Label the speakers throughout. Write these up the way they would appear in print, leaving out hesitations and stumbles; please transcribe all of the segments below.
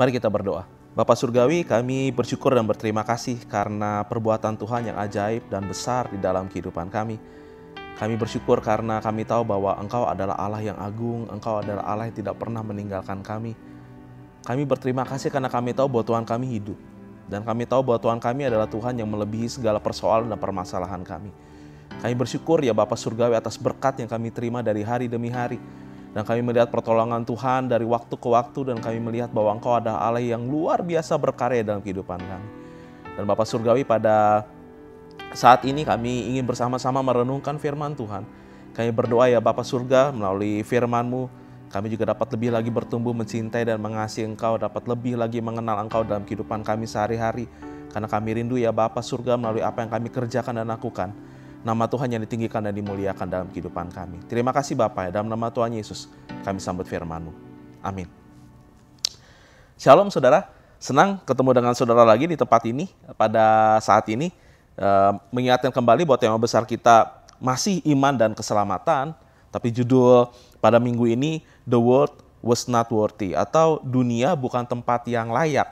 Speaker 1: Mari kita berdoa. Bapa Surgawi, kami bersyukur dan berterima kasih karena perbuatan Tuhan yang ajaib dan besar di dalam kehidupan kami. Kami bersyukur karena kami tahu bahwa Engkau adalah Allah yang agung, Engkau adalah Allah yang tidak pernah meninggalkan kami. Kami berterima kasih karena kami tahu bahwa Tuhan kami hidup. Dan kami tahu bahwa Tuhan kami adalah Tuhan yang melebihi segala persoalan dan permasalahan kami. Kami bersyukur ya Bapa Surgawi atas berkat yang kami terima dari hari demi hari. Dan kami melihat pertolongan Tuhan dari waktu ke waktu, dan kami melihat bahwa Engkau adalah Allah yang luar biasa berkarya dalam kehidupan kami. Dan Bapa Surgawi, pada saat ini kami ingin bersama-sama merenungkan firman Tuhan. Kami berdoa ya Bapa Surga, melalui firman-Mu, kami juga dapat lebih lagi bertumbuh mencintai dan mengasihi Engkau, dapat lebih lagi mengenal Engkau dalam kehidupan kami sehari-hari. Karena kami rindu ya Bapa Surga, melalui apa yang kami kerjakan dan lakukan, nama Tuhan yang ditinggikan dan dimuliakan dalam kehidupan kami. Terima kasih Bapa ya, dalam nama Tuhan Yesus kami sambut firman-Mu. Amin. Shalom saudara, senang ketemu dengan saudara lagi di tempat ini pada saat ini. Mengingatkan kembali bahwa tema besar kita masih iman dan keselamatan, tapi judul pada minggu ini The World Was Not Worthy, atau dunia bukan tempat yang layak.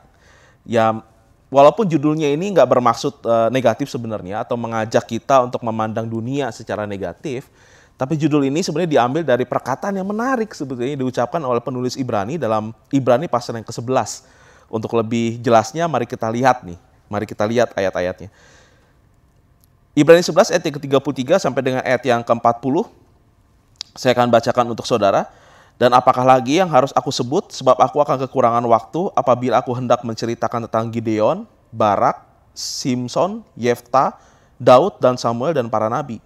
Speaker 1: Ya, walaupun judulnya ini nggak bermaksud negatif sebenarnya atau mengajak kita untuk memandang dunia secara negatif, tapi judul ini sebenarnya diambil dari perkataan yang menarik sebetulnya diucapkan oleh penulis Ibrani dalam Ibrani pasal yang ke-11. Untuk lebih jelasnya mari kita lihat ayat-ayatnya. Ibrani 11 ayat yang ke-33 sampai dengan ayat yang ke-40. Saya akan bacakan untuk saudara. Dan apakah lagi yang harus aku sebut, sebab aku akan kekurangan waktu apabila aku hendak menceritakan tentang Gideon, Barak, Simson, Yefta, Daud, dan Samuel, dan para nabi.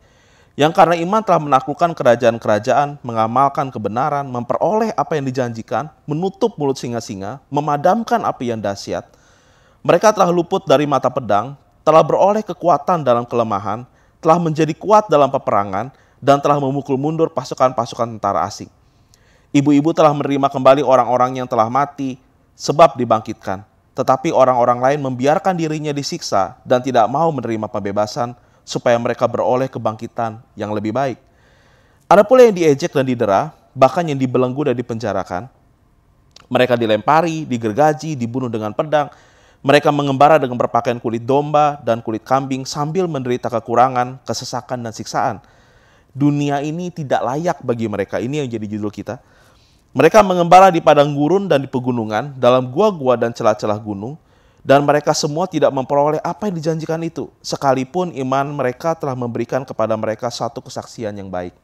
Speaker 1: Yang karena iman telah menaklukkan kerajaan-kerajaan, mengamalkan kebenaran, memperoleh apa yang dijanjikan, menutup mulut singa-singa, memadamkan api yang dahsyat. Mereka telah luput dari mata pedang, telah beroleh kekuatan dalam kelemahan, telah menjadi kuat dalam peperangan, dan telah memukul mundur pasukan-pasukan tentara asing. Ibu-ibu telah menerima kembali orang-orang yang telah mati, sebab dibangkitkan. Tetapi orang-orang lain membiarkan dirinya disiksa dan tidak mau menerima pembebasan, supaya mereka beroleh kebangkitan yang lebih baik. Ada pula yang diejek dan didera, bahkan yang dibelenggu dan dipenjarakan. Mereka dilempari, digergaji, dibunuh dengan pedang. Mereka mengembara dengan berpakaian kulit domba dan kulit kambing sambil menderita kekurangan, kesesakan, dan siksaan. Dunia ini tidak layak bagi mereka. Ini yang jadi judul kita. Mereka mengembara di padang gurun dan di pegunungan, dalam gua-gua dan celah-celah gunung, dan mereka semua tidak memperoleh apa yang dijanjikan itu, sekalipun iman mereka telah memberikan kepada mereka satu kesaksian yang baik.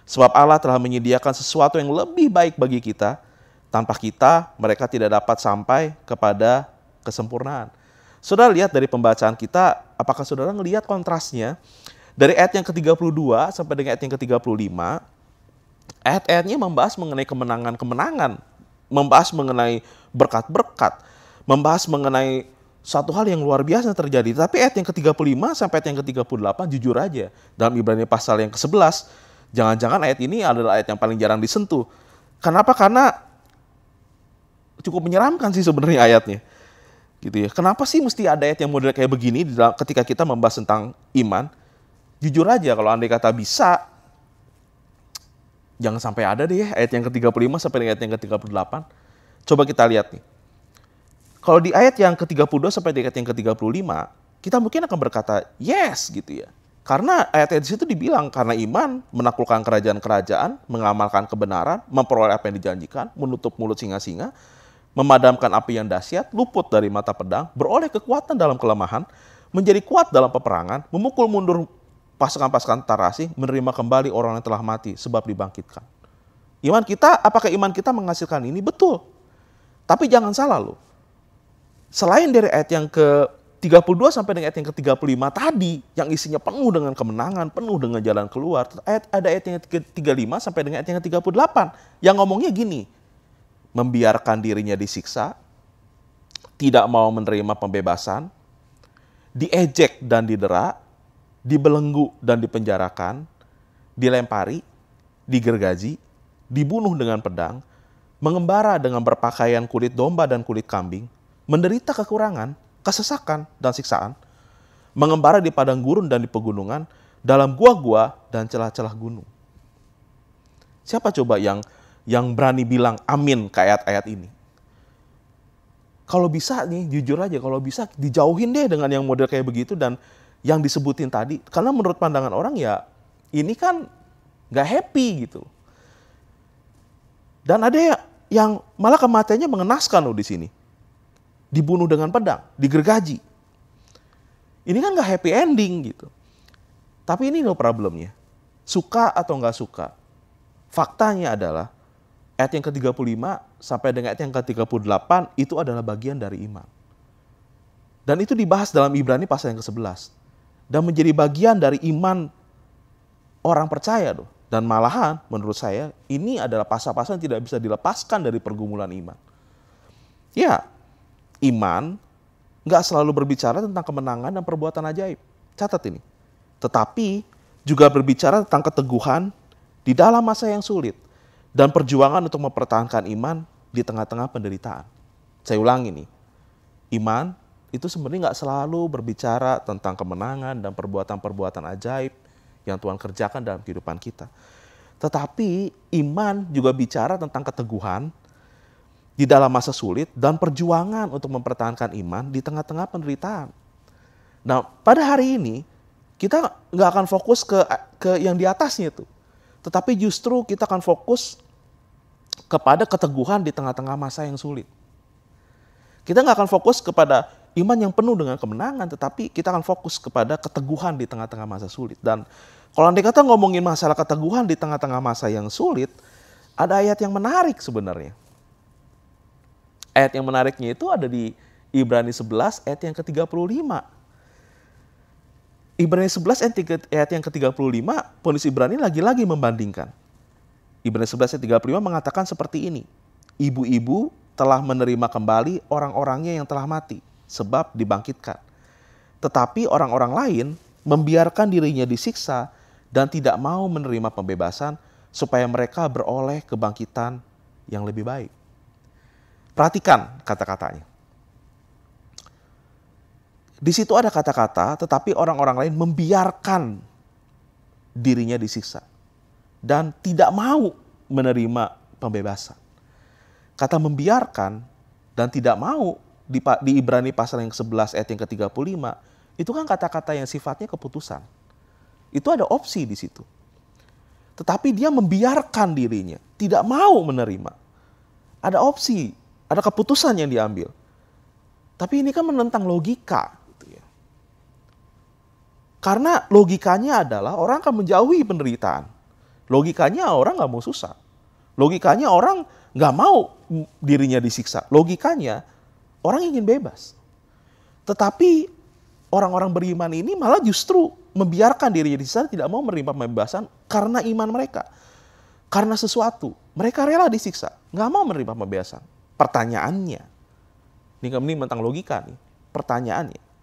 Speaker 1: Sebab Allah telah menyediakan sesuatu yang lebih baik bagi kita. Tanpa kita, mereka tidak dapat sampai kepada kesempurnaan. Saudara lihat dari pembacaan kita, apakah saudara melihat kontrasnya? Dari ayat yang ke-32 sampai dengan ayat yang ke-35, ayat-ayatnya membahas mengenai kemenangan-kemenangan, membahas mengenai berkat-berkat, membahas mengenai satu hal yang luar biasa terjadi. Tapi ayat yang ke-35 sampai ayat yang ke-38 jujur aja, dalam Ibrani pasal yang ke-11, jangan-jangan ayat ini adalah ayat yang paling jarang disentuh. Kenapa? Karena cukup menyeramkan sih sebenarnya ayatnya. Gitu ya. Kenapa sih mesti ada ayat yang model kayak begini ketika kita membahas tentang iman? Jujur aja kalau andai kata bisa, jangan sampai ada deh ayat yang ke-35 sampai dengan ayat yang ke-38. Coba kita lihat nih. Kalau di ayat yang ke-32 sampai dengan ayat yang ke-35, kita mungkin akan berkata yes gitu ya. Karena ayat-ayat di situ dibilang karena iman menaklukkan kerajaan-kerajaan, mengamalkan kebenaran, memperoleh apa yang dijanjikan, menutup mulut singa-singa, memadamkan api yang dahsyat, luput dari mata pedang, beroleh kekuatan dalam kelemahan, menjadi kuat dalam peperangan, memukul mundur pasukan-pasukan tentara asing, menerima kembali orang yang telah mati sebab dibangkitkan. Iman kita, apakah iman kita menghasilkan ini? Betul. Tapi jangan salah loh. Selain dari ayat yang ke-32 sampai dengan ayat yang ke-35 tadi, yang isinya penuh dengan kemenangan, penuh dengan jalan keluar, ada ayat yang ke-35 sampai dengan ayat yang ke-38, yang ngomongnya gini, membiarkan dirinya disiksa, tidak mau menerima pembebasan, diejek dan didera, dibelenggu dan dipenjarakan, dilempari, digergaji, dibunuh dengan pedang, mengembara dengan berpakaian kulit domba dan kulit kambing, menderita kekurangan, kesesakan, dan siksaan, mengembara di padang gurun dan di pegunungan, dalam gua-gua dan celah-celah gunung. Siapa coba yang berani bilang amin ke ayat-ayat ini? Kalau bisa nih, jujur aja, kalau bisa dijauhin deh dengan yang model kayak begitu dan yang disebutin tadi. Karena menurut pandangan orang ya ini kan nggak happy gitu. Dan ada yang malah kematiannya mengenaskan loh di sini. Dibunuh dengan pedang, digergaji. Ini kan nggak happy ending gitu. Tapi ini loh problemnya. Suka atau nggak suka. Faktanya adalah ayat yang ke-35 sampai dengan ayat yang ke-38 itu adalah bagian dari iman. Dan itu dibahas dalam Ibrani pasal yang ke-11. Dan menjadi bagian dari iman orang percaya loh. Dan malahan menurut saya ini adalah pasal-pasal yang tidak bisa dilepaskan dari pergumulan iman. Ya, iman nggak selalu berbicara tentang kemenangan dan perbuatan ajaib. Catat ini. Tetapi juga berbicara tentang keteguhan di dalam masa yang sulit dan perjuangan untuk mempertahankan iman di tengah-tengah penderitaan. Saya ulangi nih, iman itu sebenarnya nggak selalu berbicara tentang kemenangan dan perbuatan-perbuatan ajaib yang Tuhan kerjakan dalam kehidupan kita. Tetapi iman juga bicara tentang keteguhan di dalam masa sulit dan perjuangan untuk mempertahankan iman di tengah-tengah penderitaan. Nah, pada hari ini kita nggak akan fokus ke yang di atasnya itu. Tetapi justru kita akan fokus kepada keteguhan di tengah-tengah masa yang sulit. Kita nggak akan fokus kepada iman yang penuh dengan kemenangan, tetapi kita akan fokus kepada keteguhan di tengah-tengah masa sulit. Dan kalau andai kata ngomongin masalah keteguhan di tengah-tengah masa yang sulit, ada ayat yang menarik sebenarnya. Ayat yang menariknya itu ada di Ibrani 11 ayat yang ke-35. Ibrani 11 ayat yang ke-35, penulis Ibrani lagi-lagi membandingkan. Ibrani 11 ayat 35 mengatakan seperti ini. Ibu-ibu telah menerima kembali orang-orangnya yang telah mati, sebab dibangkitkan. Tetapi orang-orang lain membiarkan dirinya disiksa dan tidak mau menerima pembebasan supaya mereka beroleh kebangkitan yang lebih baik. Perhatikan kata-katanya. Di situ ada kata-kata, tetapi orang-orang lain membiarkan dirinya disiksa dan tidak mau menerima pembebasan. Kata membiarkan dan tidak mau di Ibrani pasal yang ke-11 ayat yang ke-35 itu kan kata-kata yang sifatnya keputusan. Itu ada opsi di situ. Tetapi dia membiarkan dirinya, tidak mau menerima. Ada opsi, ada keputusan yang diambil. Tapi ini kan menentang logika. Karena logikanya adalah orang akan menjauhi penderitaan. Logikanya orang nggak mau susah. Logikanya orang nggak mau dirinya disiksa. Logikanya orang ingin bebas. Tetapi orang-orang beriman ini malah justru membiarkan dirinya disiksa, tidak mau menerima pembebasan karena iman mereka. Karena sesuatu, mereka rela disiksa, nggak mau menerima pembebasan. Pertanyaannya, ini tentang logika nih, pertanyaannya,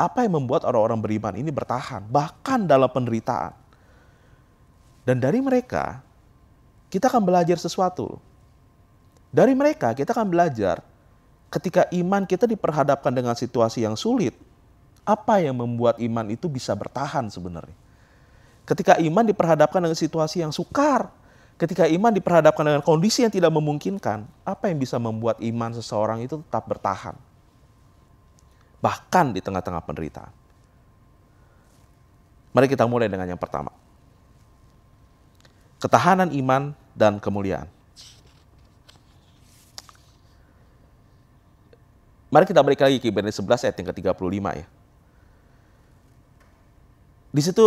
Speaker 1: apa yang membuat orang-orang beriman ini bertahan, bahkan dalam penderitaan? Dan dari mereka, kita akan belajar sesuatu. Dari mereka, kita akan belajar ketika iman kita diperhadapkan dengan situasi yang sulit, apa yang membuat iman itu bisa bertahan sebenarnya? Ketika iman diperhadapkan dengan situasi yang sukar, ketika iman diperhadapkan dengan kondisi yang tidak memungkinkan, apa yang bisa membuat iman seseorang itu tetap bertahan? Bahkan di tengah-tengah penderitaan. Mari kita mulai dengan yang pertama. Ketahanan iman dan kemuliaan. Mari kita balik lagi ke Ibrani 11 ayat yang ke-35 ya. Di situ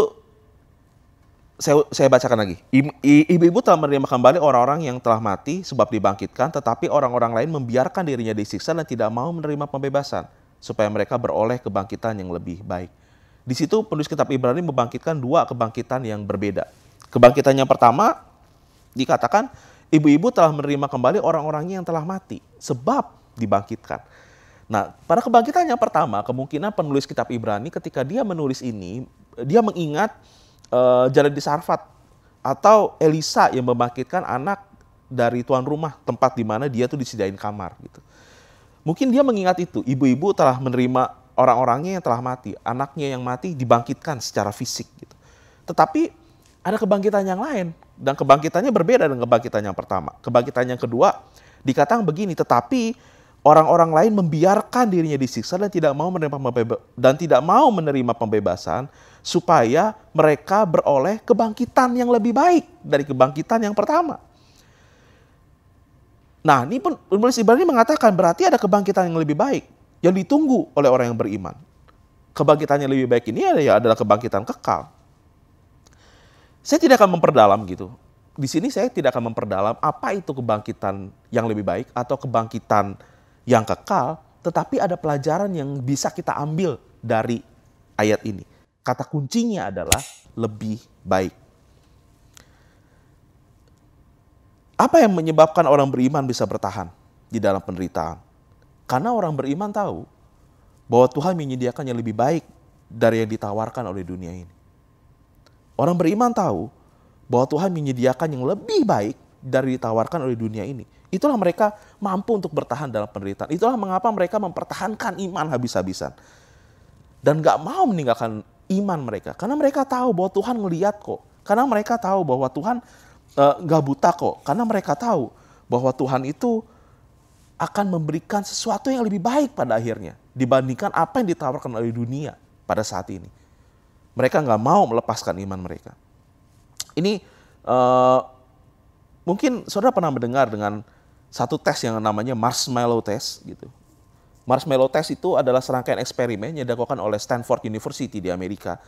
Speaker 1: saya bacakan lagi. Ibu-ibu telah menerima kembali orang-orang yang telah mati sebab dibangkitkan, tetapi orang-orang lain membiarkan dirinya disiksa dan tidak mau menerima pembebasan supaya mereka beroleh kebangkitan yang lebih baik. Di situ penulis kitab Ibrani membangkitkan dua kebangkitan yang berbeda. Kebangkitan yang pertama dikatakan ibu-ibu telah menerima kembali orang-orangnya yang telah mati sebab dibangkitkan. Nah, pada kebangkitan yang pertama kemungkinan penulis kitab Ibrani ketika dia menulis ini dia mengingat Jared di Sarfat atau Elisa yang membangkitkan anak dari tuan rumah, tempat di mana dia tuh disediain kamar gitu. Mungkin dia mengingat itu, ibu-ibu telah menerima orang-orangnya yang telah mati, anaknya yang mati dibangkitkan secara fisik gitu. Tetapi ada kebangkitan yang lain dan kebangkitannya berbeda dengan kebangkitan yang pertama. Kebangkitan yang kedua dikatakan begini, tetapi orang-orang lain membiarkan dirinya disiksa dan tidak mau menerima pembebasan supaya mereka beroleh kebangkitan yang lebih baik dari kebangkitan yang pertama. Nah, ini penulis Ibrani mengatakan berarti ada kebangkitan yang lebih baik yang ditunggu oleh orang yang beriman. Kebangkitan yang lebih baik ini adalah kebangkitan kekal. Saya tidak akan memperdalam gitu. Di sini saya tidak akan memperdalam apa itu kebangkitan yang lebih baik atau kebangkitan yang kekal, tetapi ada pelajaran yang bisa kita ambil dari ayat ini. Kata kuncinya adalah lebih baik. Apa yang menyebabkan orang beriman bisa bertahan di dalam penderitaan? Karena orang beriman tahu bahwa Tuhan menyediakan yang lebih baik dari yang ditawarkan oleh dunia ini. Orang beriman tahu bahwa Tuhan menyediakan yang lebih baik dari ditawarkan oleh dunia ini. Itulah mereka mampu untuk bertahan dalam penderitaan. Itulah mengapa mereka mempertahankan iman habis-habisan. Dan gak mau meninggalkan iman mereka. Karena mereka tahu bahwa Tuhan melihat kok. Karena mereka tahu bahwa Tuhan gak buta kok. Karena mereka tahu bahwa Tuhan itu akan memberikan sesuatu yang lebih baik pada akhirnya. Dibandingkan apa yang ditawarkan oleh dunia pada saat ini. Mereka gak mau melepaskan iman mereka. Ini mungkin saudara pernah mendengar dengan satu tes yang namanya marshmallow test gitu. Marshmallow test itu adalah serangkaian eksperimen yang dilakukan oleh Stanford University di Amerika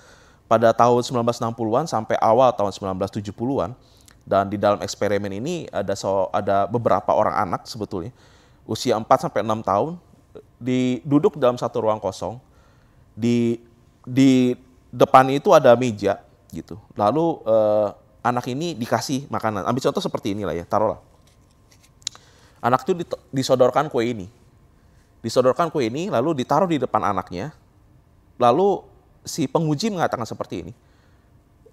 Speaker 1: pada tahun 1960-an sampai awal tahun 1970-an. Dan di dalam eksperimen ini ada beberapa orang anak sebetulnya usia 4 sampai 6 tahun duduk dalam satu ruang kosong. Di depan itu ada meja gitu. Lalu anak ini dikasih makanan. Ambil contoh seperti inilah ya, taruhlah. Anak itu disodorkan kue ini. Disodorkan kue ini lalu ditaruh di depan anaknya. Lalu si penguji mengatakan seperti ini.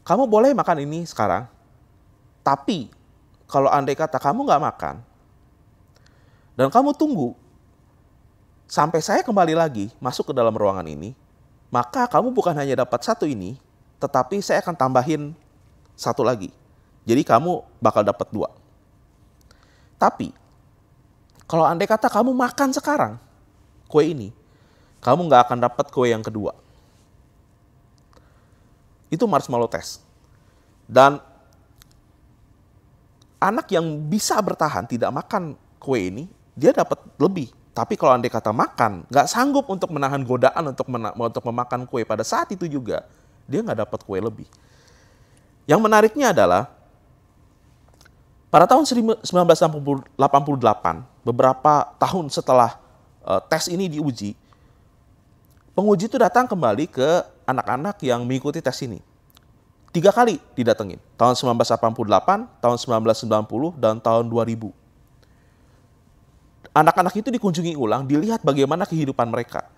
Speaker 1: Kamu boleh makan ini sekarang. Tapi kalau andai kata kamu nggak makan dan kamu tunggu sampai saya kembali lagi masuk ke dalam ruangan ini, maka kamu bukan hanya dapat satu ini, tetapi saya akan tambahin satu lagi. Jadi kamu bakal dapat 2. Tapi kalau andai kata kamu makan sekarang kue ini, kamu nggak akan dapat kue yang kedua. Itu marshmallow test. Dan anak yang bisa bertahan tidak makan kue ini, dia dapat lebih. Tapi kalau andai kata makan, nggak sanggup untuk menahan godaan untuk memakan kue pada saat itu juga, dia nggak dapat kue lebih. Yang menariknya adalah, pada tahun 1988, beberapa tahun setelah tes ini diuji, penguji itu datang kembali ke anak-anak yang mengikuti tes ini. 3 kali didatengin, tahun 1988, tahun 1990, dan tahun 2000. Anak-anak itu dikunjungi ulang, dilihat bagaimana kehidupan mereka.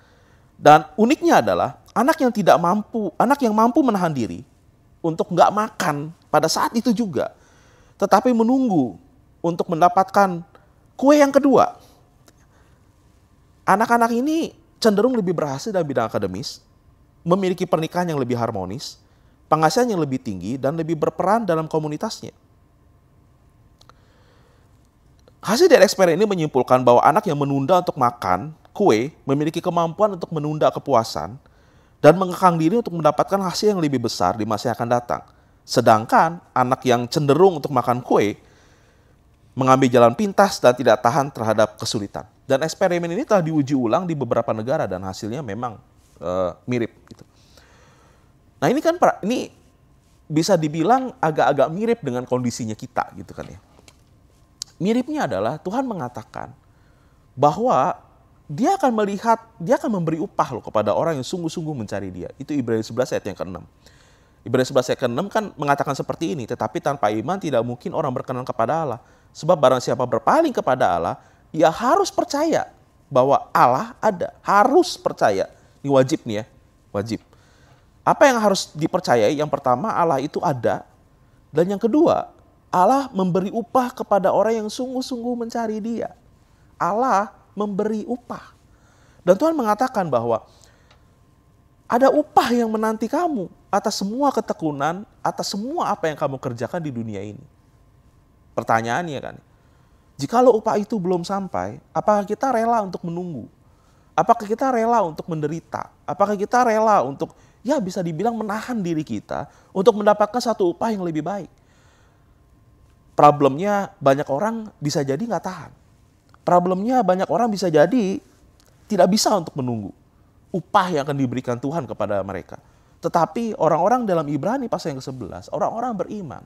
Speaker 1: Dan uniknya adalah, anak yang mampu menahan diri untuk nggak makan pada saat itu juga, tetapi menunggu untuk mendapatkan kue yang kedua. Anak-anak ini cenderung lebih berhasil dalam bidang akademis, memiliki pernikahan yang lebih harmonis, penghasilan yang lebih tinggi, dan lebih berperan dalam komunitasnya. Hasil dari eksperimen ini menyimpulkan bahwa anak yang menunda untuk makan kue memiliki kemampuan untuk menunda kepuasan dan mengekang diri untuk mendapatkan hasil yang lebih besar di masa yang akan datang. Sedangkan anak yang cenderung untuk makan kue mengambil jalan pintas dan tidak tahan terhadap kesulitan. Dan eksperimen ini telah diuji ulang di beberapa negara dan hasilnya memang mirip. Gitu. Nah ini bisa dibilang agak-agak mirip dengan kondisinya kita gitu kan ya. Miripnya adalah Tuhan mengatakan bahwa dia akan memberi upah loh kepada orang yang sungguh-sungguh mencari dia. Itu Ibrani 11 ayat yang ke-6. Ibrani 11 ayat ke-6 kan mengatakan seperti ini, tetapi tanpa iman tidak mungkin orang berkenan kepada Allah. Sebab barang siapa berpaling kepada Allah, ia harus percaya bahwa Allah ada. Harus percaya. Ini wajib nih ya, wajib. Apa yang harus dipercayai? Yang pertama, Allah itu ada. Dan yang kedua, Allah memberi upah kepada orang yang sungguh-sungguh mencari dia. Allah memberi upah. Dan Tuhan mengatakan bahwa ada upah yang menanti kamu atas semua ketekunan, atas semua apa yang kamu kerjakan di dunia ini. Pertanyaannya kan, Jikalau upah itu belum sampai, apakah kita rela untuk menunggu? Apakah kita rela untuk menderita? Apakah kita rela untuk, ya bisa dibilang menahan diri kita untuk mendapatkan satu upah yang lebih baik? Problemnya banyak orang bisa jadi nggak tahan. Problemnya banyak orang bisa jadi tidak bisa untuk menunggu upah yang akan diberikan Tuhan kepada mereka. Tetapi orang-orang dalam Ibrani pasal yang ke-11, orang-orang beriman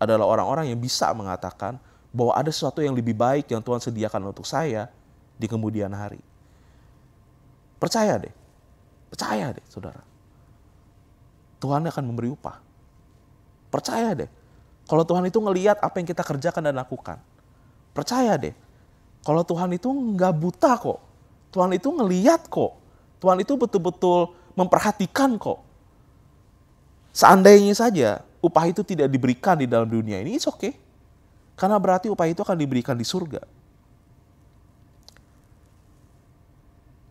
Speaker 1: adalah orang-orang yang bisa mengatakan bahwa ada sesuatu yang lebih baik yang Tuhan sediakan untuk saya di kemudian hari. Percaya deh saudara. Tuhan akan memberi upah. Percaya deh, kalau Tuhan itu ngelihat apa yang kita kerjakan dan lakukan. Percaya deh, kalau Tuhan itu nggak buta kok. Tuhan itu ngelihat kok. Tuhan itu betul-betul memperhatikan kok. Seandainya saja upah itu tidak diberikan di dalam dunia ini, it's okay. Karena berarti upah itu akan diberikan di surga.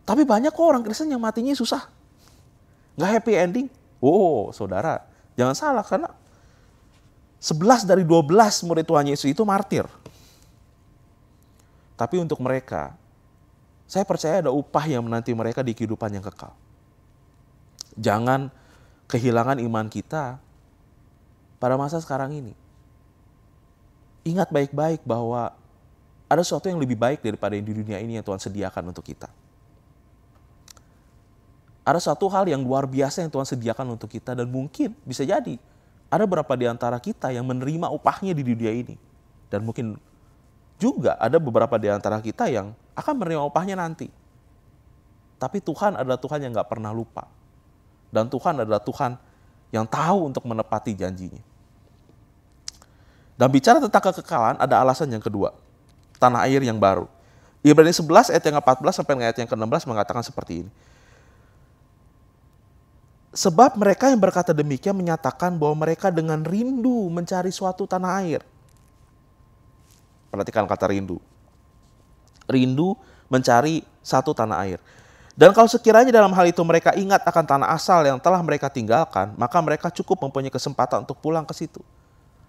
Speaker 1: Tapi banyak kok orang Kristen yang matinya susah. Nggak happy ending. Oh saudara, jangan salah karena 11 dari 12 murid Tuhan Yesus itu martir. Tapi untuk mereka, saya percaya ada upah yang menanti mereka di kehidupan yang kekal. Jangan kehilangan iman kita pada masa sekarang ini. Ingat baik-baik bahwa ada sesuatu yang lebih baik daripada yang di dunia ini yang Tuhan sediakan untuk kita. Ada satu hal yang luar biasa yang Tuhan sediakan untuk kita dan mungkin bisa jadi ada beberapa di antara kita yang menerima upahnya di dunia ini. Dan mungkin juga ada beberapa di antara kita yang akan menerima upahnya nanti. Tapi Tuhan adalah Tuhan yang gak pernah lupa. Dan Tuhan adalah Tuhan yang tahu untuk menepati janjinya. Dan bicara tentang kekekalan, ada alasan yang kedua. Tanah air yang baru. Ibrani 11 ayat yang ke-14 sampai ayat yang ke-16 mengatakan seperti ini. Sebab mereka yang berkata demikian menyatakan bahwa mereka dengan rindu mencari suatu tanah air. Perhatikan kata rindu. Rindu mencari satu tanah air. Dan kalau sekiranya dalam hal itu mereka ingat akan tanah asal yang telah mereka tinggalkan, maka mereka cukup mempunyai kesempatan untuk pulang ke situ.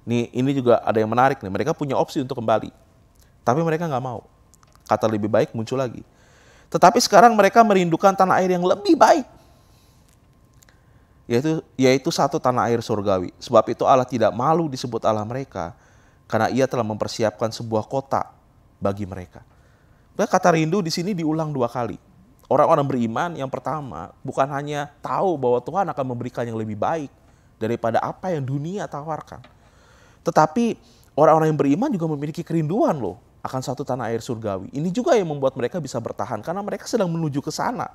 Speaker 1: Ini juga ada yang menarik nih. Mereka punya opsi untuk kembali. Tapi mereka nggak mau. Kata lebih baik muncul lagi. Tetapi sekarang mereka merindukan tanah air yang lebih baik. Yaitu satu tanah air surgawi. Sebab itu Allah tidak malu disebut Allah mereka. Karena ia telah mempersiapkan sebuah kota bagi mereka. Kata rindu di sini diulang 2 kali. Orang-orang beriman yang pertama bukan hanya tahu bahwa Tuhan akan memberikan yang lebih baik daripada apa yang dunia tawarkan. Tetapi orang-orang yang beriman juga memiliki kerinduan loh akan satu tanah air surgawi. Ini juga yang membuat mereka bisa bertahan karena mereka sedang menuju ke sana.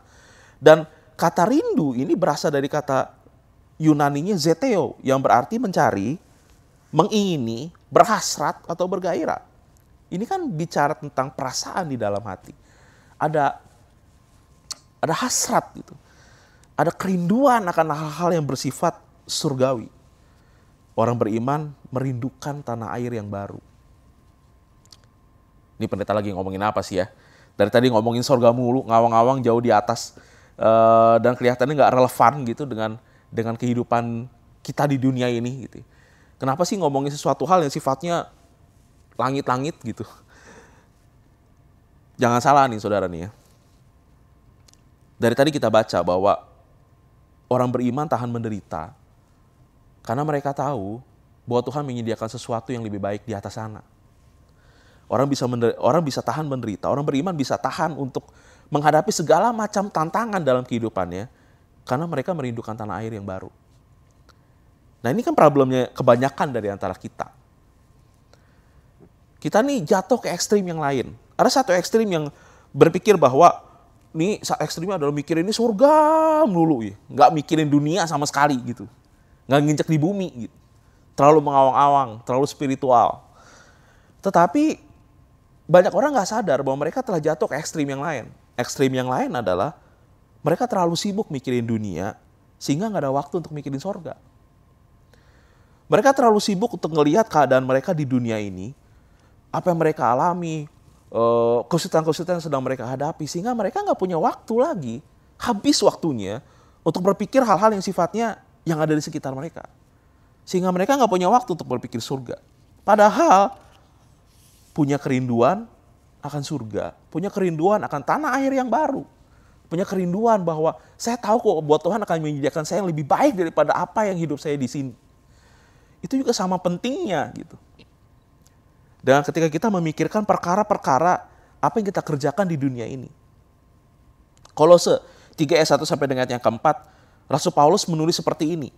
Speaker 1: Dan kata rindu ini berasal dari kata Yunaninya zeteo yang berarti mencari, mengingini, berhasrat atau bergairah. Ini kan bicara tentang perasaan di dalam hati. Ada hasrat gitu. Ada kerinduan akan hal-hal yang bersifat surgawi. Orang beriman merindukan tanah air yang baru. Ini pendeta lagi ngomongin apa sih ya? Dari tadi ngomongin surga mulu, ngawang-ngawang jauh di atas. Dan kelihatannya nggak relevan gitu dengan kehidupan kita di dunia ini gitu. Kenapa sih ngomongin sesuatu hal yang sifatnya langit-langit gitu? Jangan salah nih saudara nih ya. Dari tadi kita baca bahwa orang beriman tahan menderita karena mereka tahu bahwa Tuhan menyediakan sesuatu yang lebih baik di atas sana. Orang bisa tahan menderita, orang beriman bisa tahan untuk menghadapi segala macam tantangan dalam kehidupannya karena mereka merindukan tanah air yang baru. Nah ini kan problemnya kebanyakan dari antara kita. Kita nih jatuh ke ekstrim yang lain. Ada satu ekstrim yang berpikir bahwa nih ekstrimnya adalah mikirin ini surga melulu ya. Nggak mikirin dunia sama sekali gitu. Nggak nginjek di bumi gitu. Terlalu mengawang-awang, terlalu spiritual. Tetapi banyak orang nggak sadar bahwa mereka telah jatuh ke ekstrim yang lain. Ekstrim yang lain adalah mereka terlalu sibuk mikirin dunia sehingga nggak ada waktu untuk mikirin sorga. Mereka terlalu sibuk untuk melihat keadaan mereka di dunia ini, apa yang mereka alami, kesulitan-kesulitan yang sedang mereka hadapi, sehingga mereka nggak punya waktu lagi, habis waktunya untuk berpikir hal-hal yang sifatnya yang ada di sekitar mereka. Sehingga mereka nggak punya waktu untuk berpikir surga. Padahal punya kerinduan akan surga, punya kerinduan akan tanah air yang baru, punya kerinduan bahwa saya tahu kok buat Tuhan akan menyediakan saya yang lebih baik daripada apa yang hidup saya di sini. Itu juga sama pentingnya gitu. Dan ketika kita memikirkan perkara-perkara apa yang kita kerjakan di dunia ini. Kolose 3 ayat 1 sampai dengan yang keempat, Rasul Paulus menulis seperti ini.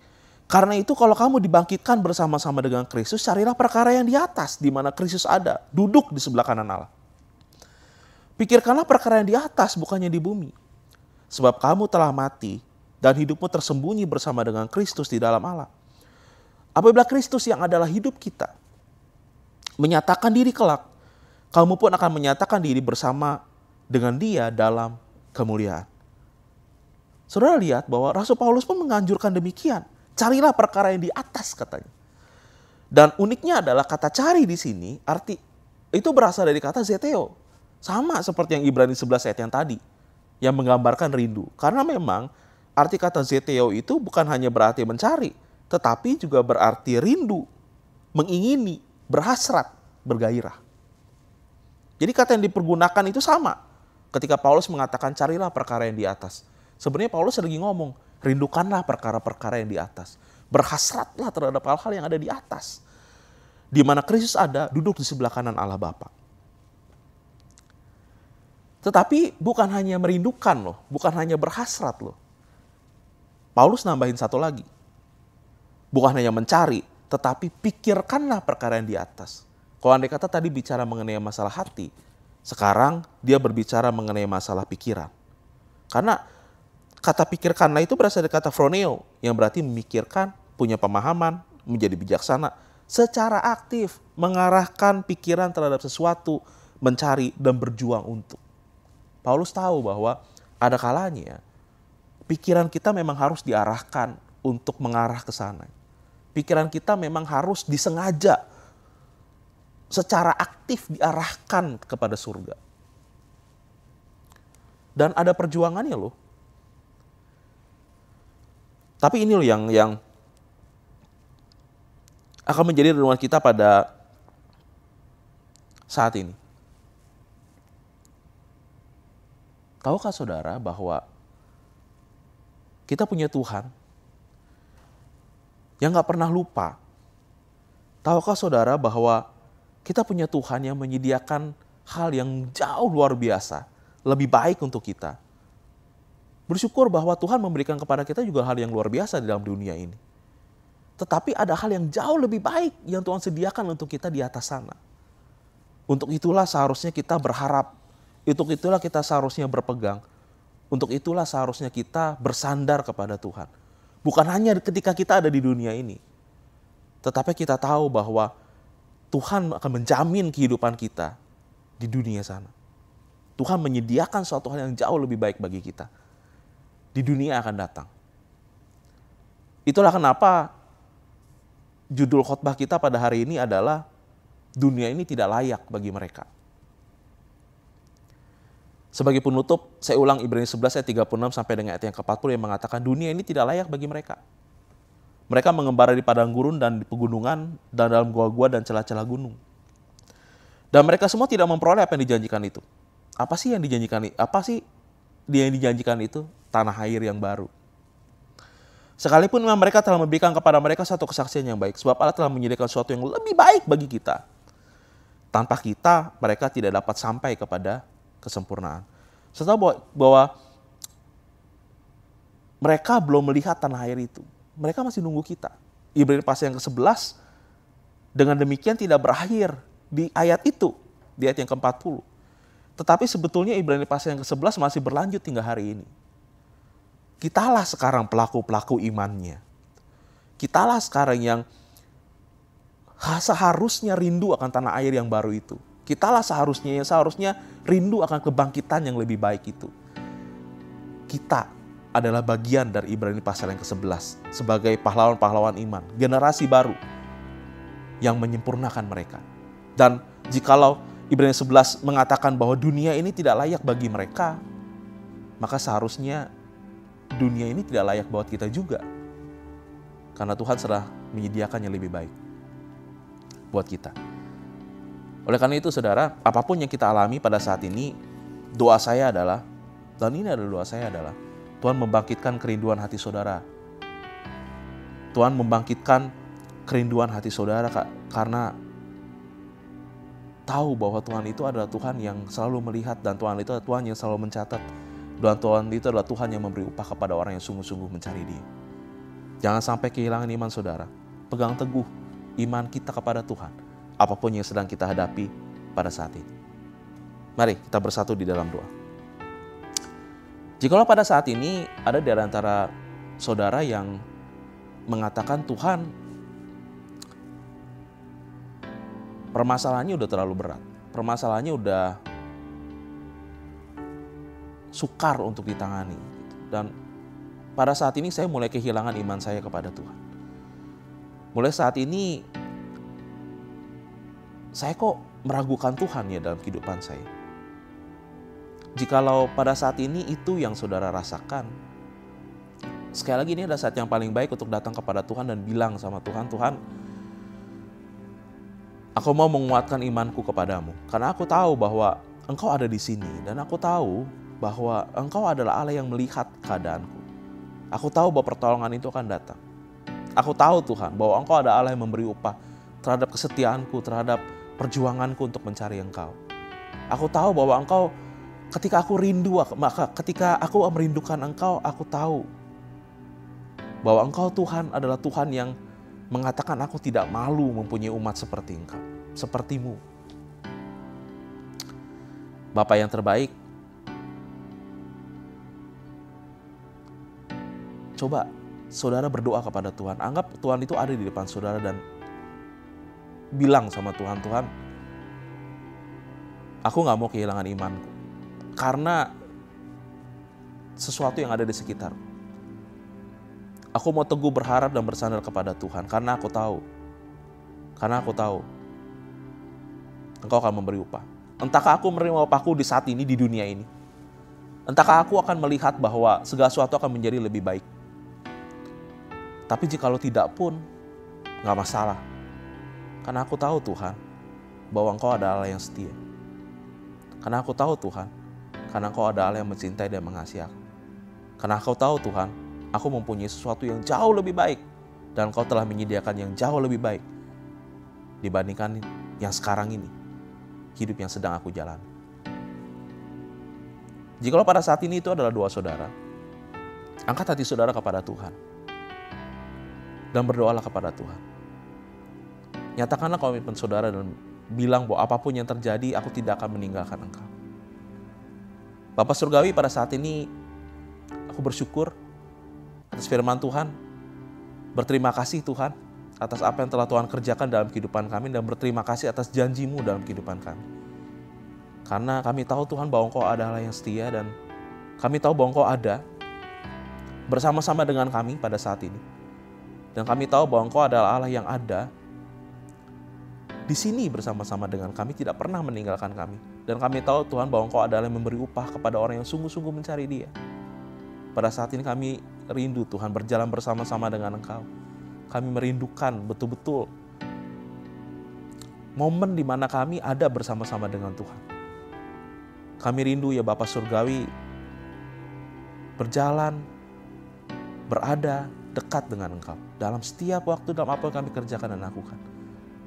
Speaker 1: Karena itu kalau kamu dibangkitkan bersama-sama dengan Kristus, carilah perkara yang di atas, di mana Kristus ada, duduk di sebelah kanan Allah. Pikirkanlah perkara yang di atas, bukannya di bumi. Sebab kamu telah mati, dan hidupmu tersembunyi bersama dengan Kristus di dalam Allah. Apabila Kristus yang adalah hidup kita menyatakan diri kelak, kamu pun akan menyatakan diri bersama dengan Dia dalam kemuliaan. Saudara lihat bahwa Rasul Paulus pun menganjurkan demikian. Carilah perkara yang di atas katanya. Dan uniknya adalah kata cari di sini arti itu berasal dari kata zeteo. Sama seperti yang Ibrani 11 ayat yang tadi yang menggambarkan rindu. Karena memang arti kata zeteo itu bukan hanya berarti mencari, tetapi juga berarti rindu, mengingini, berhasrat, bergairah. Jadi kata yang dipergunakan itu sama. Ketika Paulus mengatakan carilah perkara yang di atas. Sebenarnya Paulus lagi ngomong, rindukanlah perkara-perkara yang di atas. Berhasratlah terhadap hal-hal yang ada di atas. Di mana Kristus ada, duduk di sebelah kanan Allah Bapa. Tetapi bukan hanya merindukan loh, bukan hanya berhasrat loh. Paulus nambahin satu lagi. Bukan hanya mencari, tetapi pikirkanlah perkara yang di atas. Kalau andai kata tadi bicara mengenai masalah hati, sekarang dia berbicara mengenai masalah pikiran. Karena kata pikirkanlah itu berasal dari kata phroneo, yang berarti memikirkan, punya pemahaman, menjadi bijaksana, secara aktif, mengarahkan pikiran terhadap sesuatu, mencari dan berjuang untuk. Paulus tahu bahwa ada kalanya pikiran kita memang harus diarahkan untuk mengarah ke sana. Pikiran kita memang harus disengaja, secara aktif diarahkan kepada surga. Dan ada perjuangannya loh. Tapi ini loh yang akan menjadi renungan kita pada saat ini. Tahukah saudara bahwa kita punya Tuhan yang gak pernah lupa? Tahukah saudara bahwa kita punya Tuhan yang menyediakan hal yang jauh luar biasa, lebih baik untuk kita? Bersyukur bahwa Tuhan memberikan kepada kita juga hal yang luar biasa di dalam dunia ini. Tetapi ada hal yang jauh lebih baik yang Tuhan sediakan untuk kita di atas sana. Untuk itulah seharusnya kita berharap. Untuk itulah kita seharusnya berpegang. Untuk itulah seharusnya kita bersandar kepada Tuhan. Bukan hanya ketika kita ada di dunia ini. Tetapi kita tahu bahwa Tuhan akan menjamin kehidupan kita di dunia sana. Tuhan menyediakan suatu hal yang jauh lebih baik bagi kita. Di dunia akan datang. Itulah kenapa judul khotbah kita pada hari ini adalah dunia ini tidak layak bagi mereka. Sebagai penutup, saya ulang Ibrani 11 ayat 36 sampai dengan ayat yang ke-40 yang mengatakan dunia ini tidak layak bagi mereka. Mereka mengembara di padang gurun dan di pegunungan dan dalam gua-gua dan celah-celah gunung. Dan mereka semua tidak memperoleh apa yang dijanjikan itu. Apa sih yang dijanjikan? Apa sih dia yang dijanjikan itu? Tanah air yang baru. Sekalipun memang mereka telah memberikan kepada mereka satu kesaksian yang baik. Sebab Allah telah menyediakan sesuatu yang lebih baik bagi kita. Tanpa kita, mereka tidak dapat sampai kepada kesempurnaan. Saya tahu bahwa mereka belum melihat tanah air itu. Mereka masih nunggu kita. Ibrani pasal yang ke-11 dengan demikian tidak berakhir di ayat itu, di ayat yang ke-40. Tetapi sebetulnya Ibrani pasal yang ke-11 masih berlanjut hingga hari ini. Kitalah sekarang pelaku-pelaku imannya. Kitalah sekarang yang seharusnya rindu akan tanah air yang baru itu. Kitalah seharusnya rindu akan kebangkitan yang lebih baik itu. Kita adalah bagian dari Ibrani pasal yang ke-11 sebagai pahlawan-pahlawan iman, generasi baru yang menyempurnakan mereka. Dan jikalau Ibrani 11 mengatakan bahwa dunia ini tidak layak bagi mereka, maka seharusnya dunia ini tidak layak buat kita juga. Karena Tuhan sudah menyediakan yang lebih baik buat kita. Oleh karena itu saudara, apapun yang kita alami pada saat ini, doa saya adalah, dan ini adalah doa saya adalah, Tuhan membangkitkan kerinduan hati saudara. Tuhan membangkitkan kerinduan hati saudara karena tahu bahwa Tuhan itu adalah Tuhan yang selalu melihat, dan Tuhan itu adalah Tuhan yang selalu mencatat, dan Tuhan itu adalah Tuhan yang memberi upah kepada orang yang sungguh-sungguh mencari Dia. Jangan sampai kehilangan iman saudara. Pegang teguh iman kita kepada Tuhan, apapun yang sedang kita hadapi pada saat ini. Mari kita bersatu di dalam doa. Jikalau pada saat ini ada di antara saudara yang mengatakan, Tuhan, permasalahannya udah terlalu berat, permasalahannya udah sukar untuk ditangani, dan pada saat ini saya mulai kehilangan iman saya kepada Tuhan. Mulai saat ini saya kok meragukan Tuhan ya dalam kehidupan saya. Jikalau pada saat ini itu yang saudara rasakan, sekali lagi ini adalah saat yang paling baik untuk datang kepada Tuhan dan bilang sama Tuhan, Tuhan, aku mau menguatkan imanku kepadamu, karena aku tahu bahwa Engkau ada di sini, dan aku tahu bahwa Engkau adalah Allah yang melihat keadaanku. Aku tahu bahwa pertolongan itu akan datang. Aku tahu Tuhan bahwa Engkau ada Allah yang memberi upah terhadap kesetiaanku, terhadap perjuanganku untuk mencari Engkau. Aku tahu bahwa Engkau, ketika aku rindu, maka ketika aku merindukan Engkau, aku tahu bahwa Engkau Tuhan adalah Tuhan yang mengatakan aku tidak malu mempunyai umat seperti Engkau, sepertimu. Bapa yang terbaik, coba saudara berdoa kepada Tuhan. Anggap Tuhan itu ada di depan saudara dan bilang sama Tuhan, Tuhan, aku gak mau kehilangan imanku karena sesuatu yang ada di sekitar. Aku mau teguh berharap dan bersandar kepada Tuhan karena aku tahu Engkau akan memberi upah. Entahkah aku menerima upahku di saat ini, di dunia ini. Entahkah aku akan melihat bahwa segala sesuatu akan menjadi lebih baik. Tapi jikalau tidak pun, gak masalah. Karena aku tahu Tuhan, bahwa Engkau ada Allah yang setia. Karena aku tahu Tuhan, karena Engkau ada Allah yang mencintai dan mengasihi aku. Karena aku tahu Tuhan, aku mempunyai sesuatu yang jauh lebih baik. Dan Engkau telah menyediakan yang jauh lebih baik dibandingkan yang sekarang ini, hidup yang sedang aku jalani. Jikalau pada saat ini itu adalah doa saudara, angkat hati saudara kepada Tuhan dan berdoalah kepada Tuhan. Nyatakanlah komitmen saudara dan bilang bahwa apapun yang terjadi, aku tidak akan meninggalkan Engkau. Bapa Surgawi, pada saat ini aku bersyukur atas firman Tuhan. Berterima kasih Tuhan atas apa yang telah Tuhan kerjakan dalam kehidupan kami, dan berterima kasih atas janji-Mu dalam kehidupan kami. Karena kami tahu Tuhan bahwa Engkau adalah yang setia, dan kami tahu bahwa Engkau ada bersama-sama dengan kami pada saat ini. Dan kami tahu bahwa Engkau adalah Allah yang ada di sini bersama-sama dengan kami, tidak pernah meninggalkan kami. Dan kami tahu Tuhan bahwa Engkau adalah yang memberi upah kepada orang yang sungguh-sungguh mencari Dia. Pada saat ini kami rindu Tuhan berjalan bersama-sama dengan Engkau. Kami merindukan betul-betul momen di mana kami ada bersama-sama dengan Tuhan. Kami rindu ya Bapa Surgawi, berjalan, berada dekat dengan Engkau dalam setiap waktu, dalam apa yang kami kerjakan dan lakukan.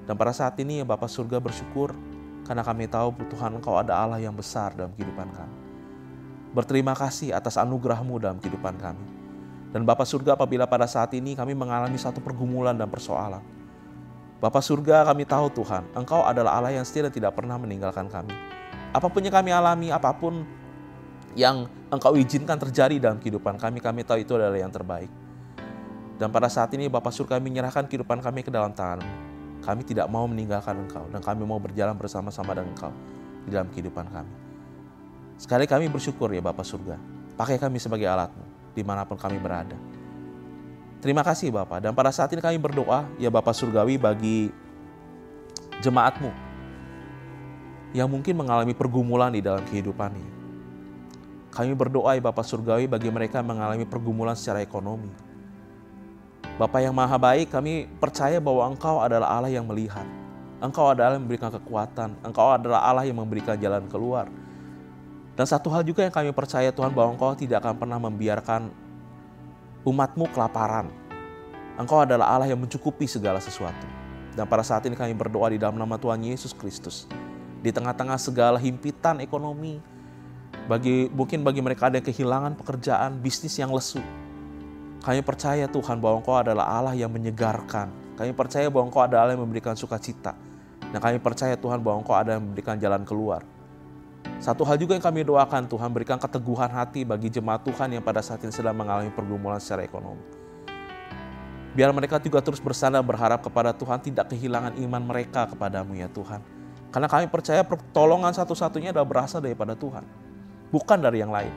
Speaker 1: Dan pada saat ini ya Bapa Surga, bersyukur karena kami tahu Tuhan Engkau ada Allah yang besar dalam kehidupan kami. Berterima kasih atas anugerah-Mu dalam kehidupan kami. Dan Bapa Surga, apabila pada saat ini kami mengalami satu pergumulan dan persoalan, Bapa Surga, kami tahu Tuhan Engkau adalah Allah yang setia dan tidak pernah meninggalkan kami. Apapun yang kami alami, apapun yang Engkau izinkan terjadi dalam kehidupan kami, kami tahu itu adalah yang terbaik. Dan pada saat ini Bapa Surga, kami menyerahkan kehidupan kami ke dalam tangan-Mu. Kami tidak mau meninggalkan Engkau, dan kami mau berjalan bersama-sama dengan Engkau di dalam kehidupan kami. Sekali kami bersyukur ya Bapa Surga, pakai kami sebagai alat-Mu dimanapun kami berada. Terima kasih Bapa. Dan pada saat ini kami berdoa ya Bapa Surgawi bagi jemaat-Mu yang mungkin mengalami pergumulan di dalam kehidupannya. Kami berdoa ya Bapa Surgawi bagi mereka yang mengalami pergumulan secara ekonomi. Bapa yang Maha Baik, kami percaya bahwa Engkau adalah Allah yang melihat. Engkau adalah yang memberikan kekuatan. Engkau adalah Allah yang memberikan jalan keluar. Dan satu hal juga yang kami percaya Tuhan, bahwa Engkau tidak akan pernah membiarkan umat-Mu kelaparan. Engkau adalah Allah yang mencukupi segala sesuatu. Dan pada saat ini kami berdoa di dalam nama Tuhan Yesus Kristus. Di tengah-tengah segala himpitan ekonomi, mungkin bagi mereka ada yang kehilangan pekerjaan, bisnis yang lesu. Kami percaya Tuhan bahwa Engkau adalah Allah yang menyegarkan. Kami percaya bahwa Engkau adalah Allah yang memberikan sukacita. Dan kami percaya Tuhan bahwa Engkau adalah yang memberikan jalan keluar. Satu hal juga yang kami doakan, Tuhan, berikan keteguhan hati bagi jemaat Tuhan yang pada saat ini sedang mengalami pergumulan secara ekonomi. Biar mereka juga terus bersandar berharap kepada Tuhan, tidak kehilangan iman mereka kepadamu ya Tuhan. Karena kami percaya pertolongan satu-satunya adalah berasal daripada Tuhan, bukan dari yang lain.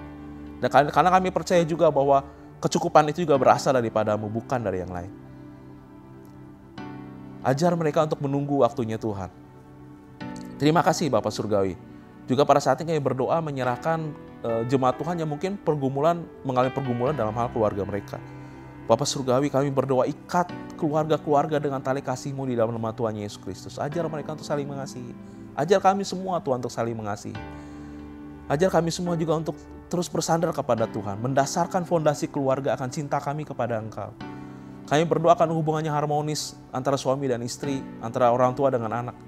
Speaker 1: Dan karena kami percaya juga bahwa kecukupan itu juga berasal daripadamu, bukan dari yang lain. Ajar mereka untuk menunggu waktunya Tuhan. Terima kasih Bapak Surgawi. Juga pada saat ini kami berdoa menyerahkan jemaat Tuhan yang mungkin mengalami pergumulan dalam hal keluarga mereka. Bapak Surgawi, kami berdoa ikat keluarga-keluarga dengan tali kasih-Mu di dalam nama Tuhan Yesus Kristus. Ajar mereka untuk saling mengasihi. Ajar kami semua Tuhan untuk saling mengasihi. Ajar kami semua juga untuk terus bersandar kepada Tuhan. Mendasarkan fondasi keluarga akan cinta kami kepada Engkau. Kami berdoakan hubungannya harmonis antara suami dan istri, antara orang tua dengan anak.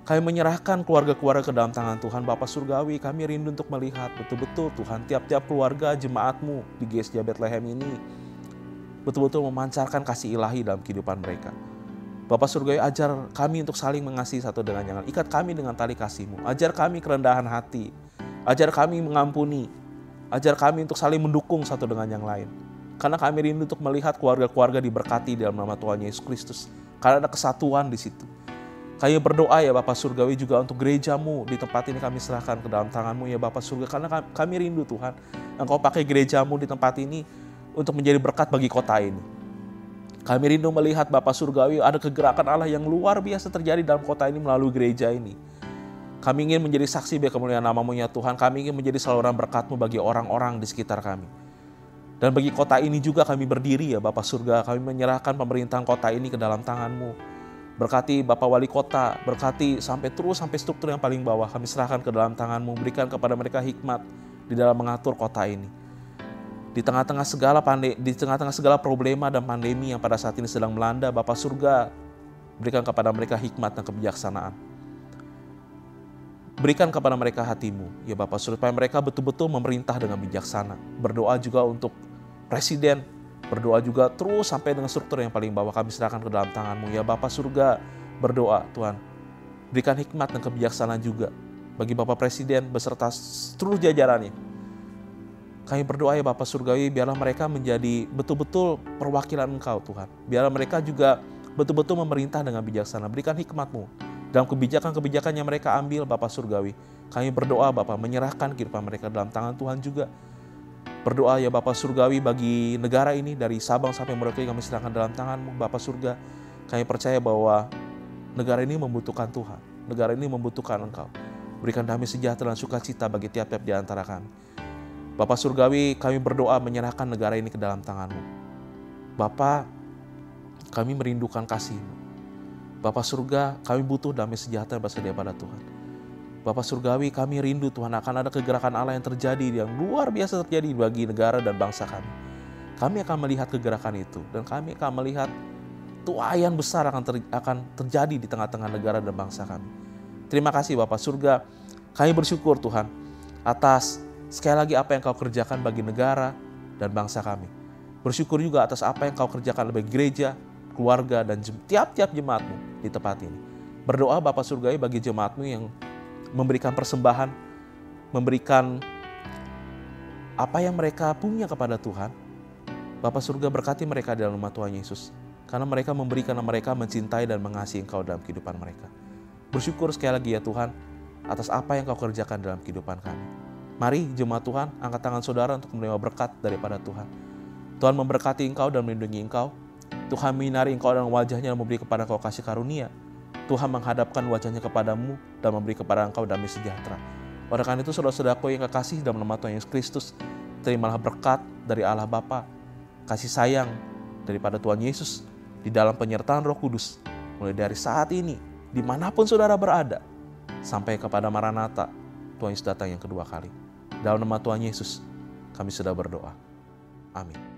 Speaker 1: Kami menyerahkan keluarga-keluarga ke dalam tangan Tuhan. Bapak Surgawi, kami rindu untuk melihat betul-betul Tuhan, tiap-tiap keluarga jemaat-Mu di GSJ Bethlehem ini betul-betul memancarkan kasih ilahi dalam kehidupan mereka. Bapak Surgawi, ajar kami untuk saling mengasihi satu dengan yang lain. Ikat kami dengan tali kasih-Mu. Ajar kami kerendahan hati. Ajar kami mengampuni. Ajar kami untuk saling mendukung satu dengan yang lain. Karena kami rindu untuk melihat keluarga-keluarga diberkati dalam nama Tuhan Yesus Kristus. Karena ada kesatuan di situ. Kami berdoa ya Bapak Surgawi juga untuk gereja-Mu di tempat ini kami serahkan ke dalam tangan-Mu ya Bapak Surga. Karena kami rindu Tuhan, Engkau pakai gereja-Mu di tempat ini untuk menjadi berkat bagi kota ini. Kami rindu melihat Bapak Surgawi ada kegerakan Allah yang luar biasa terjadi dalam kota ini melalui gereja ini. Kami ingin menjadi saksi bagi kemuliaan nama-Mu ya Tuhan. Kami ingin menjadi saluran berkat-Mu bagi orang-orang di sekitar kami. Dan bagi kota ini juga kami berdiri ya Bapak Surga. Kami menyerahkan pemerintahan kota ini ke dalam tangan-Mu. Berkati Bapak Wali Kota, berkati sampai struktur yang paling bawah. Kami serahkan ke dalam tangan-Mu. Berikan kepada mereka hikmat di dalam mengatur kota ini. Di tengah-tengah segala problema dan pandemi yang pada saat ini sedang melanda, Bapak Surga, berikan kepada mereka hikmat dan kebijaksanaan. Berikan kepada mereka hati-Mu, ya Bapak Surga, supaya mereka betul-betul memerintah dengan bijaksana. Berdoa juga untuk Presiden, berdoa juga terus sampai dengan struktur yang paling bawah. Kami serahkan ke dalam tangan-Mu, ya Bapak Surga. Berdoa Tuhan, berikan hikmat dan kebijaksanaan juga bagi Bapak Presiden beserta seluruh jajarannya. Kami berdoa ya Bapak Surgawi, biarlah mereka menjadi betul-betul perwakilan Engkau Tuhan. Biarlah mereka juga betul-betul memerintah dengan bijaksana. Berikan hikmat-Mu dalam kebijakan-kebijakan yang mereka ambil Bapak Surgawi. Kami berdoa Bapak, menyerahkan kehidupan mereka dalam tangan Tuhan juga. Berdoa ya Bapak Surgawi bagi negara ini dari Sabang sampai Merauke kami serahkan dalam tangan-Mu Bapak Surga. Kami percaya bahwa negara ini membutuhkan Tuhan. Negara ini membutuhkan Engkau. Berikan damai sejahtera dan sukacita bagi tiap-tiap di antara kami. Bapak Surgawi, kami berdoa menyerahkan negara ini ke dalam tangan-Mu. Bapak, kami merindukan kasih-Mu. Bapak Surga, kami butuh damai sejahtera berasal daripada Tuhan. Bapak Surgawi, kami rindu Tuhan akan ada kegerakan Allah yang terjadi, yang luar biasa terjadi bagi negara dan bangsa kami. Kami akan melihat kegerakan itu, dan kami akan melihat tuaian besar akan terjadi di tengah-tengah negara dan bangsa kami. Terima kasih Bapak Surga, kami bersyukur Tuhan atas sekali lagi apa yang Kau kerjakan bagi negara dan bangsa kami. Bersyukur juga atas apa yang Kau kerjakan bagi gereja, keluarga, dan tiap-tiap jemaat-Mu di tempat ini. Berdoa Bapak Surgawi bagi jemaat-Mu yang memberikan persembahan, memberikan apa yang mereka punya kepada Tuhan. Bapak Surga, berkati mereka dalam nama Tuhan Yesus. Karena mereka memberi, karena mereka mencintai dan mengasihi Engkau dalam kehidupan mereka. Bersyukur sekali lagi ya Tuhan atas apa yang Kau kerjakan dalam kehidupan kami. Mari jemaat Tuhan, angkat tangan saudara untuk menerima berkat daripada Tuhan. Tuhan memberkati engkau dan melindungi engkau. Tuhan menyinari engkau dan wajahnya dan memberi kepada engkau kasih karunia. Tuhan menghadapkan wajahnya kepadamu dan memberi kepada engkau damai sejahtera. Oleh karena itu saudara-saudaraku yang kekasih dalam nama Tuhan Yesus Kristus, terimalah berkat dari Allah Bapa, kasih sayang daripada Tuhan Yesus di dalam penyertaan Roh Kudus. Mulai dari saat ini, dimanapun saudara berada, sampai kepada Maranatha, Tuhan Yesus datang yang kedua kali. Dalam nama Tuhan Yesus, kami sudah berdoa. Amin.